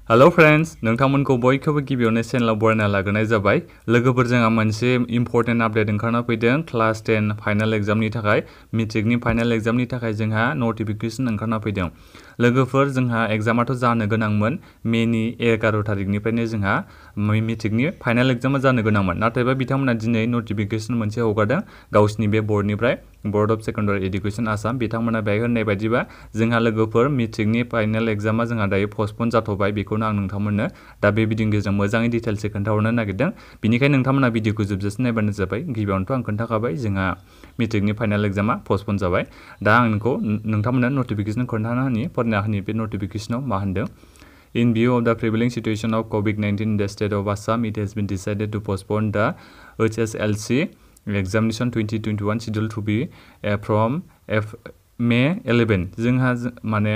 Hello friends, नोंथांमोनखौ बयखौबो गिबियावनो चेनेलाव बरायना लाग्रोनाय जाबाय। लोगोफोर जोंहा मोनसे इम्पोर्टेन्ट आपडेट ओंखारना फैदों क्लास 10 फाइनाल एग्जामनि थाखाय मेट्रिकनि फाइनाल एग्जामनि थाखाय जोंहा नटिफिकेशन ओंखारना फैदों। लोगोफोर जोंहा एग्जामाथ' जानो गोनांमोन मेनि 11 थारिखनिफ्रायनो जोंहा मेट्रिकनि फाइनाल एग्जामा जानो गोनांमोन। नाथायबा बिथांमोना दिनै नटिफिकेशन मोनसे हगारदों गावसिनि बे बर्डनिफ्राय board of secondary education Assam बिथांमोना बेहाय होननाय बायदिबा जोंहा लोगोफोर मेट्रिकनि फाइनाल एग्जामा जोंहा दायो पस्टपन जाथ'बाय। बेखौनो आं नोंथांमोननो दा बे भिडिअनि गेजेरजों मोजाङै डिटेल्सै खोन्थाहरनो नागिरदों। बिनिखायनो नोंथांमोना भिडिअखौ जोबजासिम नायबानो जाबाय। गिबियावनोथ' आं खोन्थाखाबाय जोंहा मेट्रिकनि फाइनाल एग्जामा पस्टपन जाबाय। दा आं नोंथांमोननो नटिफिकेशन खोन्थाना फरायना होनि बे नटिफिकेशनाव मा होनदों। In view of the prevailing situation of COVID-19 in the state of Assam, it has been decided to postpone the HSLC examination 2021 scheduled to be from May 11. जोंहा माने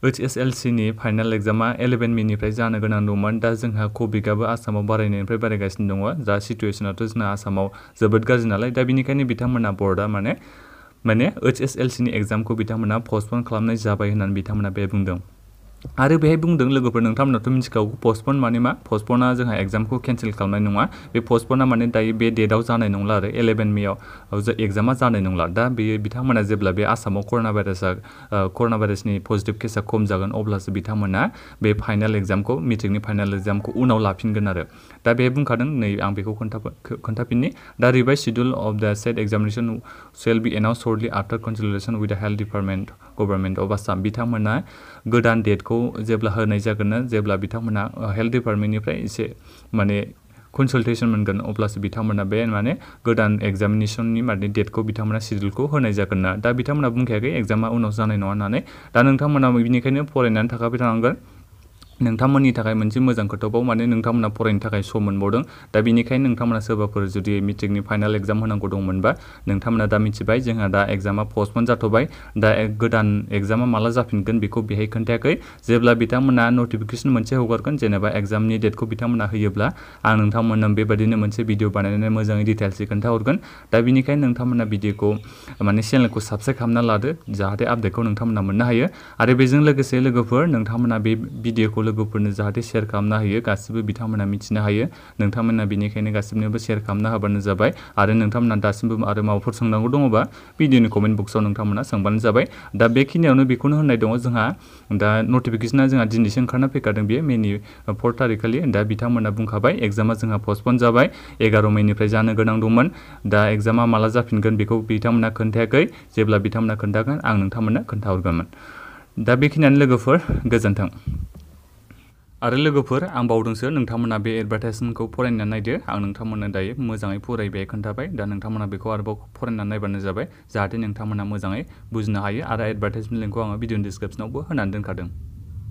HSLC नि फाइनाल एग्जामा 11 मेनिफ्राय जानो गोनां दंमोन। दा जोंहा कभिडआबो आसामाव बारायनायनिफ्राय बारायगासिनो दङ। दा सिटुएशनाथ' जोंना आसामाव जोबोद गाज्रि नालाय। दा बिनिखायनो बिथांमोना बर्डआ माने HSLC नि एग्जामखौ बिथांमोना पस्टपन खालामनाय जाबाय होननानै बिथांमोना बे बुंदों। आरो बेहाय बुंदों लोगोफोर नोंथांमोनाथ' मिथिखागौ पस्टपन माने मा पस्टपना जोंहा एग्जामखौ केन्सेल खालामनाय नङा। बे पस्टपना माने दायो बे डेटआव जानाय नंला आरो 11 मेआव एग्जामा जानाय नंला। दा बेयो बिथांमोना जेब्ला बे आसामाव कर'ना भाइरासनि पजिटिभ केसा खम जागोन अब्लासो बिथांमोना बे फाइनाल एग्जामखौ मेट्रिकनि फाइनाल एग्जामखौ उनाव लाफिनगोन आरो। दा बे बुंखादों नै आं बेखौ खोन्थाफिननि दा revise schedule of the set examination shall be announce shortly after consultation with the health department government of Assam. बिथांमोना गोदान डेटखौ जेब्ला होनाय जागोन जेब्ला बिथांमोना हेल्थ डिपार्टमेन्टनिफ्राय एसे माने कनसालटेसन मोनगोन अब्लासो बिथांमोना बे माने गोदान एग्जामिनेशननि माने डेटखौ बिथांमोना शेड्युलखौ होनाय जागोन ना। दा बिथांमोना बुंखायाखै एग्जामा उनाव जानाय नङा होननानै। दा नोंथांमोना बिनिखायनो फरायनानै थाखाबाय थानांगोन। नोंथांमोननि थाखाय मोनसे मोजां खोथाबाव माने नोंथांमोना फरायनो थाखाय सम मोनबावदों। दा बिनिखायनो नोंथांमोना सोरबाफोर जुदि मेट्रिकनि फाइनाल एग्जाम होनांगौ दंमोनबा नोंथांमोना दा मिथिबाय जोंहा दा एग्जामा पस्टपन जाथ'बाय। दा गोदान एग्जामा माला जाफिनगोन बेखौ बेहाय खोन्थायाखै। जेब्ला बिथांमोना नटिफिकेशन मोनसे हगारगोन जेनेबा एग्जामनि डेटखौ बिथांमोना होयोब्ला आं नोंथांमोननो बेबायदिनो मोनसे भिडिअ बानायनानै मोजाङै डिटेल्सै खोन्थाहरगोन। दा बिनिखायनो नोंथांमोना भिडिअखौ माने चेनेलखौ साबस्क्राइब खालामना लादो जाहाथे आपडेटखौ नोंथांमोना मोननो हायो। आरो बेजों लोगोसे लोगोफोर नोंथांमोना बे भिडिअखौ लोगोफोरनो जाहाथे शेयार खालामना होयो गासिबो बिथांमोना मिथिनो हायो। नोंथांमोना बेनिखायनो गासिबनोबो शेयार खालामना होबानो जाबाय। आरो नोंथांमोना दासिमबो आरो माबाफोर सोंनांगौ दङबा भिडिअनि कमेन्ट बक्सआव नोंथांमोना सोंबानो जाबाय। दा बेखिनियावनो बेखौनो होननाय दङ जोंहा दा नटिफिकेशना जोंहा दिनैसो ओंखारना फैखादों बेयो मेनि 4 थारिखखालि। दा बिथांमोना बुंखाबाय एग्जामा जोंहा पस्टपन जाबाय 11 मेनिफ्राय जानो गोनां दंमोन। दा एग्जामा माला जाफिनगोन बेखौ बिथांमोना खोन्थायाखै। जेब्ला बिथांमोना खोन्थागोन आं नोंथांमोननो खोन्थाहरगोन। दा बेखिनियानो लोगोफोर गोजोन्थों। आरो लोगोफोर आं बावदोंसो नोंथांमोना बे एडभार्टाइजमेन्टखौ फरायनानै नायदो। आं नोंथांमोननो दायो मोजाङै फरायबाय खोन्थाबाय। दा नोंथांमोना बेखौ आरोबाव फरायनानै नायबानो जाबाय जाहाथे नोंथांमोना मोजाङै बुजिनो हायो। आरो एडभार्टाइजमेन्ट लिंकखौ आङो भिडिअनि डिसक्रिपसनावबो होनानै दोनखादों।